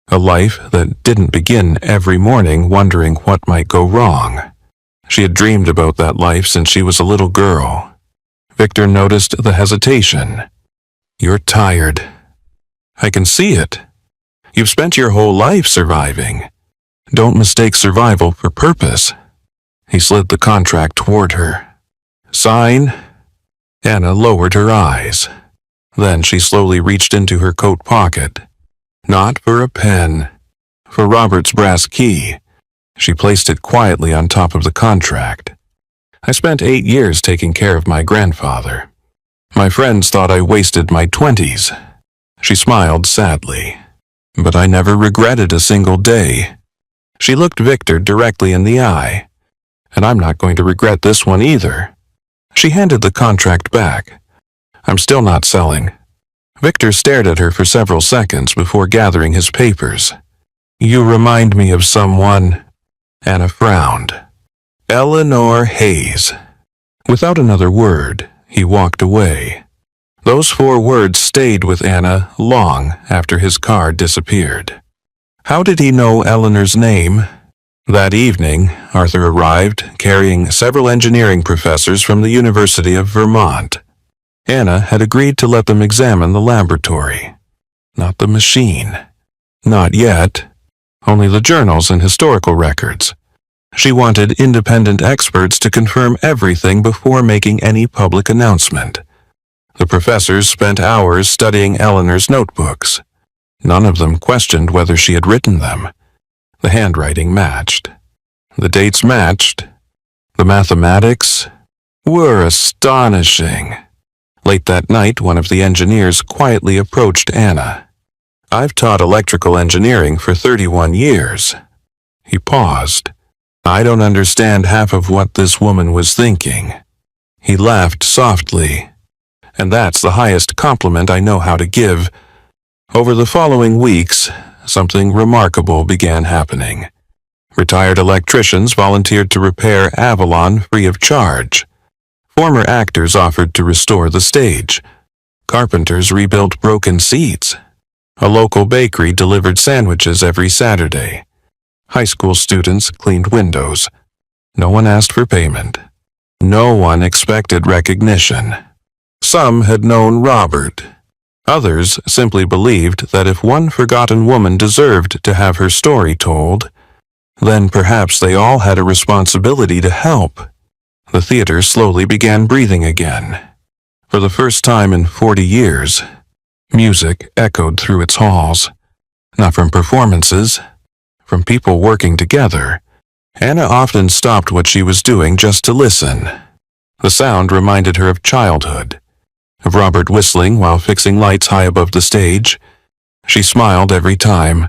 a life that didn't begin every morning wondering what might go wrong. She had dreamed about that life since she was a little girl. Victor noticed the hesitation. You're tired. I can see it. You've spent your whole life surviving. Don't mistake survival for purpose. He slid the contract toward her. Sign. Anna lowered her eyes. Then she slowly reached into her coat pocket. Not for a pen. For Robert's brass key. She placed it quietly on top of the contract. I spent 8 years taking care of my grandfather. My friends thought I wasted my 20s. She smiled sadly. But I never regretted a single day. She looked Victor directly in the eye. And I'm not going to regret this one either. She handed the contract back. I'm still not selling. Victor stared at her for several seconds before gathering his papers. You remind me of someone. Anna frowned. Eleanor Hayes. Without another word, he walked away. Those 4 words stayed with Anna long after his car disappeared. How did he know Eleanor's name? That evening, Arthur arrived, carrying several engineering professors from the University of Vermont. Anna had agreed to let them examine the laboratory. Not the machine. Not yet. Only the journals and historical records. She wanted independent experts to confirm everything before making any public announcement. The professors spent hours studying Eleanor's notebooks. None of them questioned whether she had written them. The handwriting matched. The dates matched. The mathematics were astonishing. Late that night, one of the engineers quietly approached Anna. I've taught electrical engineering for 31 years. He paused. I don't understand half of what this woman was thinking. He laughed softly. And that's the highest compliment I know how to give. Over the following weeks, something remarkable began happening. Retired electricians volunteered to repair Avalon free of charge. Former actors offered to restore the stage. Carpenters rebuilt broken seats. A local bakery delivered sandwiches every Saturday. High school students cleaned windows. No one asked for payment. No one expected recognition. Some had known Robert. Others simply believed that if one forgotten woman deserved to have her story told, then perhaps they all had a responsibility to help. The theater slowly began breathing again. For the first time in 40 years, music echoed through its halls. Not from performances, from people working together. Anna often stopped what she was doing just to listen. The sound reminded her of childhood, of Robert whistling while fixing lights high above the stage. She smiled every time.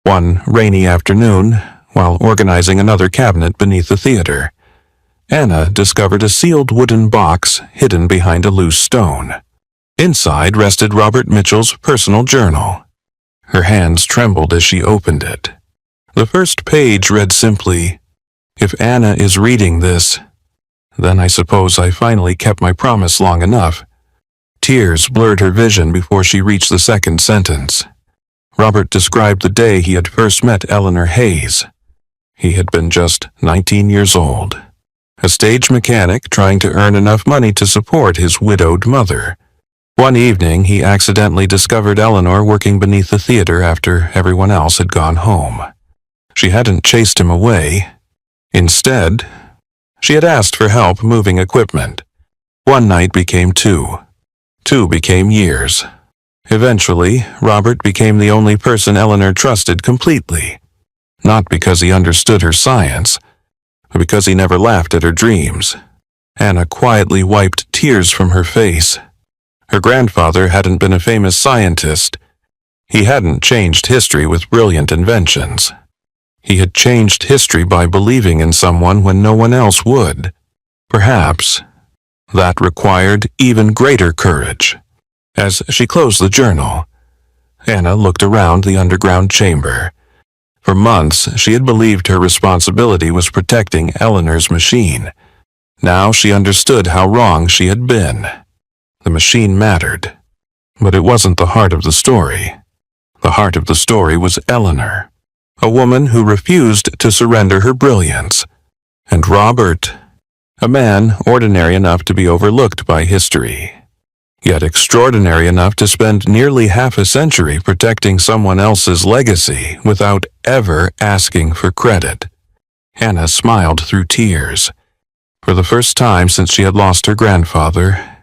One rainy afternoon, while organizing another cabinet beneath the theater, Anna discovered a sealed wooden box hidden behind a loose stone. Inside rested Robert Mitchell's personal journal. Her hands trembled as she opened it. The first page read simply, "If Anna is reading this, then I suppose I finally kept my promise long enough." Tears blurred her vision before she reached the second sentence. Robert described the day he had first met Eleanor Hayes. He had been just 19 years old, a stage mechanic trying to earn enough money to support his widowed mother. One evening, he accidentally discovered Eleanor working beneath the theater after everyone else had gone home. She hadn't chased him away. Instead, she had asked for help moving equipment. One night became two. Two became years. Eventually, Robert became the only person Eleanor trusted completely. Not because he understood her science, but because he never laughed at her dreams. Anna quietly wiped tears from her face. Her grandfather hadn't been a famous scientist. He hadn't changed history with brilliant inventions. He had changed history by believing in someone when no one else would. Perhaps that required even greater courage. As she closed the journal, Anna looked around the underground chamber. For months, she had believed her responsibility was protecting Eleanor's machine. Now she understood how wrong she had been. The machine mattered, but it wasn't the heart of the story. The heart of the story was Eleanor, a woman who refused to surrender her brilliance, and Robert, a man ordinary enough to be overlooked by history, yet extraordinary enough to spend nearly half a century protecting someone else's legacy without ever asking for credit. Anna smiled through tears. For the first time since she had lost her grandfather,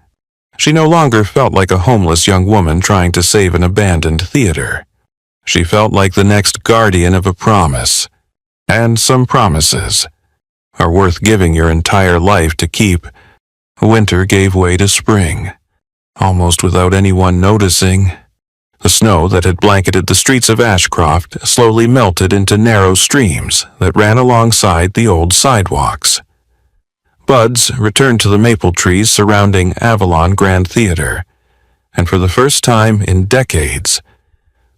she no longer felt like a homeless young woman trying to save an abandoned theater. She felt like the next guardian of a promise. And some promises are worth giving your entire life to keep. Winter gave way to spring. Almost without anyone noticing, the snow that had blanketed the streets of Ashcroft slowly melted into narrow streams that ran alongside the old sidewalks. Buds returned to the maple trees surrounding Avalon Grand Theater, and for the first time in decades,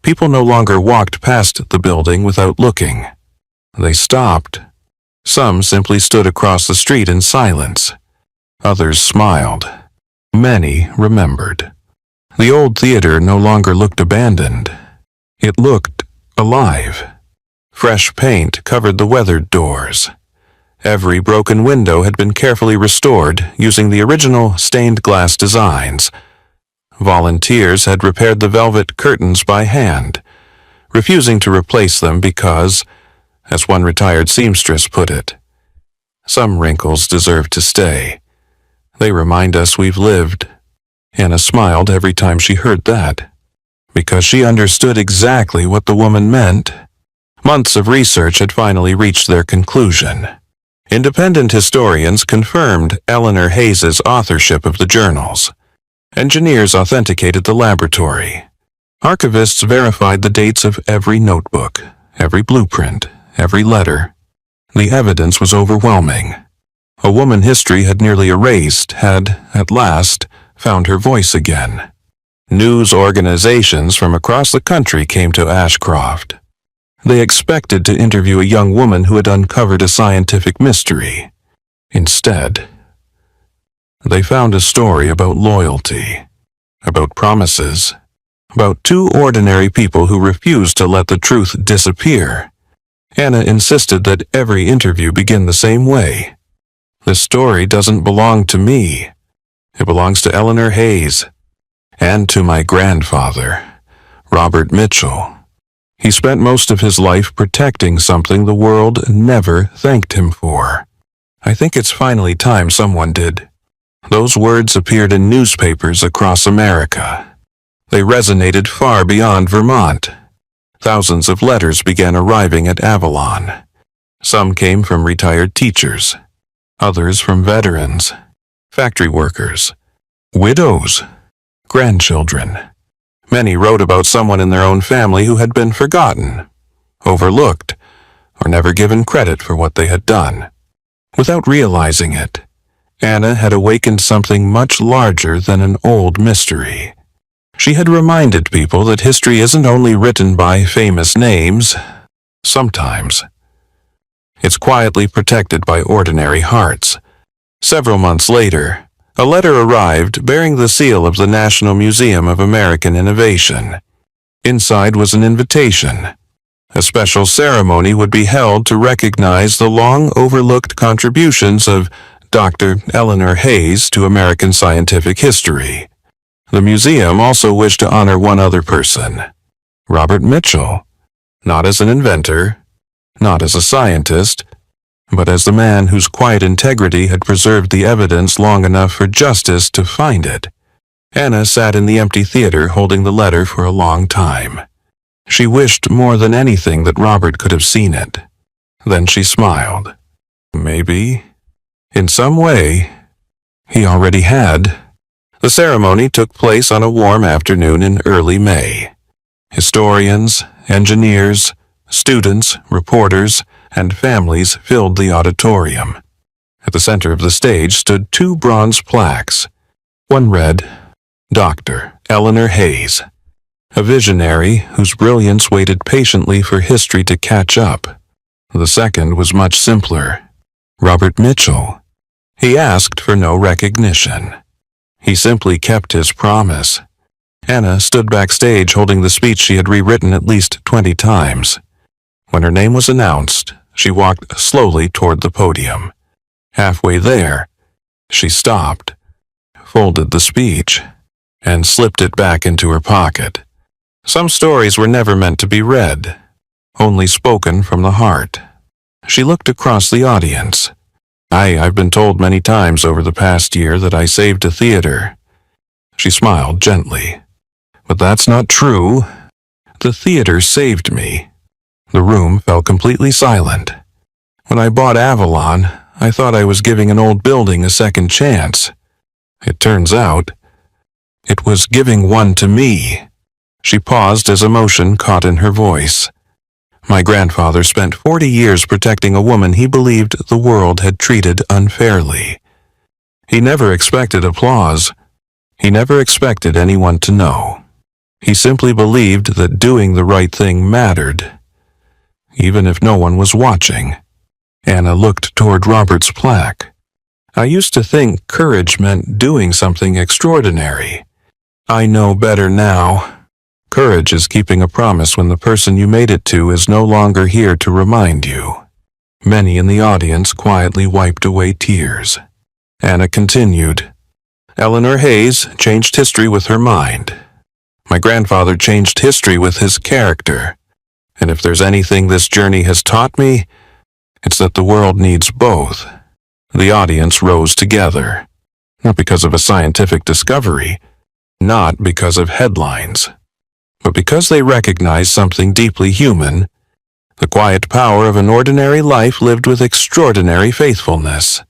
people no longer walked past the building without looking. They stopped. Some simply stood across the street in silence. Others smiled. Many remembered. The old theater no longer looked abandoned. It looked alive. Fresh paint covered the weathered doors. Every broken window had been carefully restored using the original stained glass designs. Volunteers had repaired the velvet curtains by hand, refusing to replace them because, as one retired seamstress put it, some wrinkles deserve to stay. They remind us we've lived. Anna smiled every time she heard that, because she understood exactly what the woman meant. Months of research had finally reached their conclusion. Independent historians confirmed Eleanor Hayes's authorship of the journals. Engineers authenticated the laboratory. Archivists verified the dates of every notebook, every blueprint, every letter. The evidence was overwhelming. A woman history had nearly erased had, at last, found her voice again. News organizations from across the country came to Ashcroft. They expected to interview a young woman who had uncovered a scientific mystery. Instead, they found a story about loyalty, about promises, about two ordinary people who refused to let the truth disappear. Anna insisted that every interview begin the same way. "This story doesn't belong to me. It belongs to Eleanor Hayes, and to my grandfather, Robert Mitchell. He spent most of his life protecting something the world never thanked him for. I think it's finally time someone did." Those words appeared in newspapers across America. They resonated far beyond Vermont. Thousands of letters began arriving at Avalon. Some came from retired teachers, others from veterans, factory workers, widows, grandchildren. Many wrote about someone in their own family who had been forgotten, overlooked, or never given credit for what they had done. Without realizing it, Anna had awakened something much larger than an old mystery. She had reminded people that history isn't only written by famous names. Sometimes it's quietly protected by ordinary hearts. Several months later, a letter arrived bearing the seal of the National Museum of American Innovation. Inside was an invitation. A special ceremony would be held to recognize the long-overlooked contributions of Dr. Eleanor Hayes to American scientific history. The museum also wished to honor one other person, Robert Mitchell, not as an inventor, not as a scientist, but as the man whose quiet integrity had preserved the evidence long enough for justice to find it. Anna sat in the empty theater holding the letter for a long time. She wished more than anything that Robert could have seen it. Then she smiled. Maybe, in some way, he already had. The ceremony took place on a warm afternoon in early May. Historians, engineers, students, reporters, and families filled the auditorium. At the center of the stage stood two bronze plaques. One read, Dr. Eleanor Hayes, a visionary whose brilliance waited patiently for history to catch up. The second was much simpler. Robert Mitchell. He asked for no recognition. He simply kept his promise. Anna stood backstage holding the speech she had rewritten at least 20 times. When her name was announced, she walked slowly toward the podium. Halfway there, she stopped, folded the speech, and slipped it back into her pocket. Some stories were never meant to be read, only spoken from the heart. She looked across the audience. I've been told many times over the past year that I saved a theater. She smiled gently. But that's not true. The theater saved me. The room fell completely silent. When I bought Avalon, I thought I was giving an old building a second chance. It turns out, it was giving one to me. She paused as emotion caught in her voice. My grandfather spent 40 years protecting a woman he believed the world had treated unfairly. He never expected applause. He never expected anyone to know. He simply believed that doing the right thing mattered, even if no one was watching. Anna looked toward Robert's plaque. I used to think courage meant doing something extraordinary. I know better now. Courage is keeping a promise when the person you made it to is no longer here to remind you. Many in the audience quietly wiped away tears. Anna continued. Eleanor Hayes changed history with her mind. My grandfather changed history with his character. And if there's anything this journey has taught me, it's that the world needs both. The audience rose together. Not because of a scientific discovery, not because of headlines, but because they recognized something deeply human, the quiet power of an ordinary life lived with extraordinary faithfulness.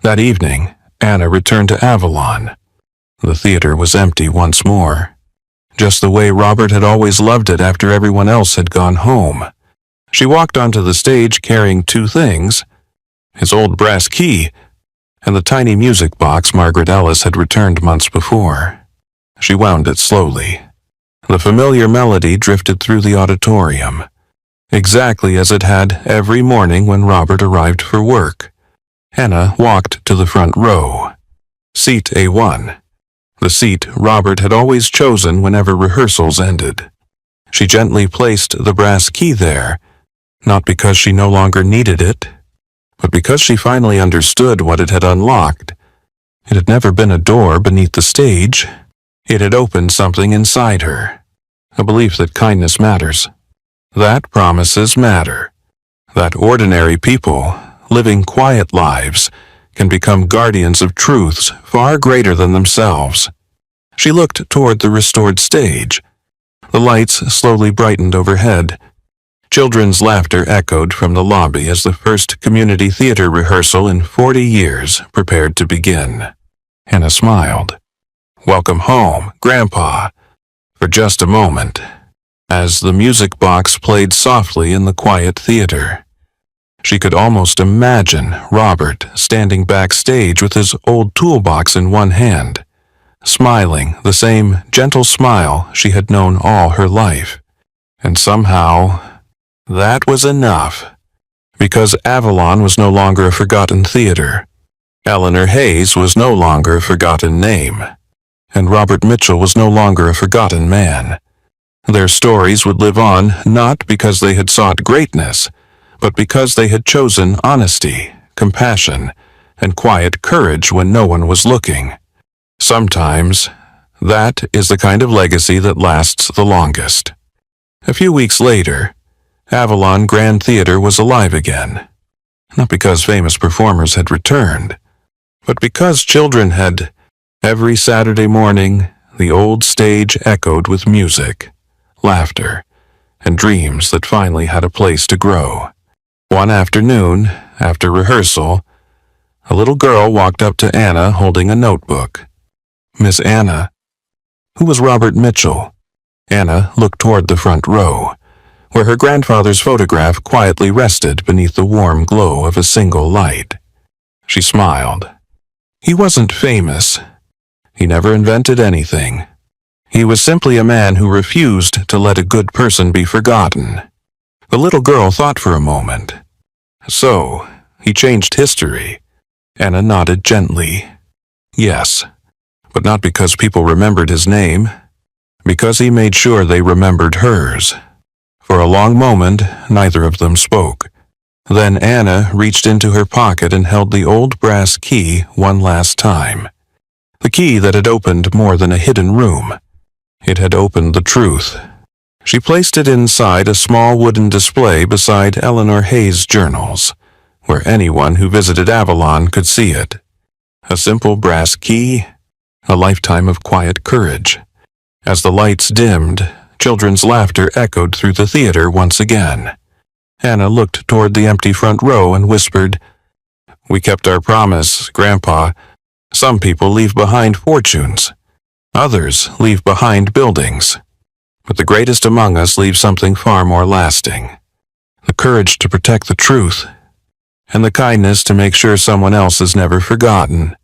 That evening, Anna returned to Avalon. The theater was empty once more. just the way Robert had always loved it after everyone else had gone home. She walked onto the stage carrying two things, his old brass key and the tiny music box Margaret Ellis had returned months before. She wound it slowly. The familiar melody drifted through the auditorium, exactly as it had every morning when Robert arrived for work. Anna walked to the front row, seat A1, the seat Robert had always chosen whenever rehearsals ended. She gently placed the brass key there, not because she no longer needed it, but because she finally understood what it had unlocked. It had never been a door beneath the stage. It had opened something inside her, a belief that kindness matters, that promises matter, that ordinary people, living quiet lives, can become guardians of truths far greater than themselves. She looked toward the restored stage. The lights slowly brightened overhead. Children's laughter echoed from the lobby as the first community theater rehearsal in 40 years prepared to begin. Hannah smiled. "Welcome home, Grandpa," for just a moment, as the music box played softly in the quiet theater. She could almost imagine Robert standing backstage with his old toolbox in one hand, smiling the same gentle smile she had known all her life. And somehow, that was enough, because Avalon was no longer a forgotten theater. Eleanor Hayes was no longer a forgotten name, and Robert Mitchell was no longer a forgotten man. Their stories would live on not because they had sought greatness, but because they had chosen honesty, compassion, and quiet courage when no one was looking. Sometimes, that is the kind of legacy that lasts the longest. A few weeks later, Avalon Grand Theater was alive again, not because famous performers had returned, but because children had. Every Saturday morning, the old stage echoed with music, laughter, and dreams that finally had a place to grow. One afternoon, after rehearsal, a little girl walked up to Anna holding a notebook. "Miss Anna." Who was Robert Mitchell? Anna looked toward the front row, where her grandfather's photograph quietly rested beneath the warm glow of a single light. She smiled. He wasn't famous. He never invented anything. He was simply a man who refused to let a good person be forgotten. The little girl thought for a moment. So, he changed history. Anna nodded gently. Yes, but not because people remembered his name, because he made sure they remembered hers. For a long moment, neither of them spoke. Then Anna reached into her pocket and held the old brass key one last time. The key that had opened more than a hidden room. It had opened the truth. She placed it inside a small wooden display beside Eleanor Hayes' journals, where anyone who visited Avalon could see it. A simple brass key, a lifetime of quiet courage. As the lights dimmed, children's laughter echoed through the theater once again. Anna looked toward the empty front row and whispered, "We kept our promise, Grandpa. Some people leave behind fortunes. Others leave behind buildings. But the greatest among us leave something far more lasting. The courage to protect the truth, and the kindness to make sure someone else is never forgotten."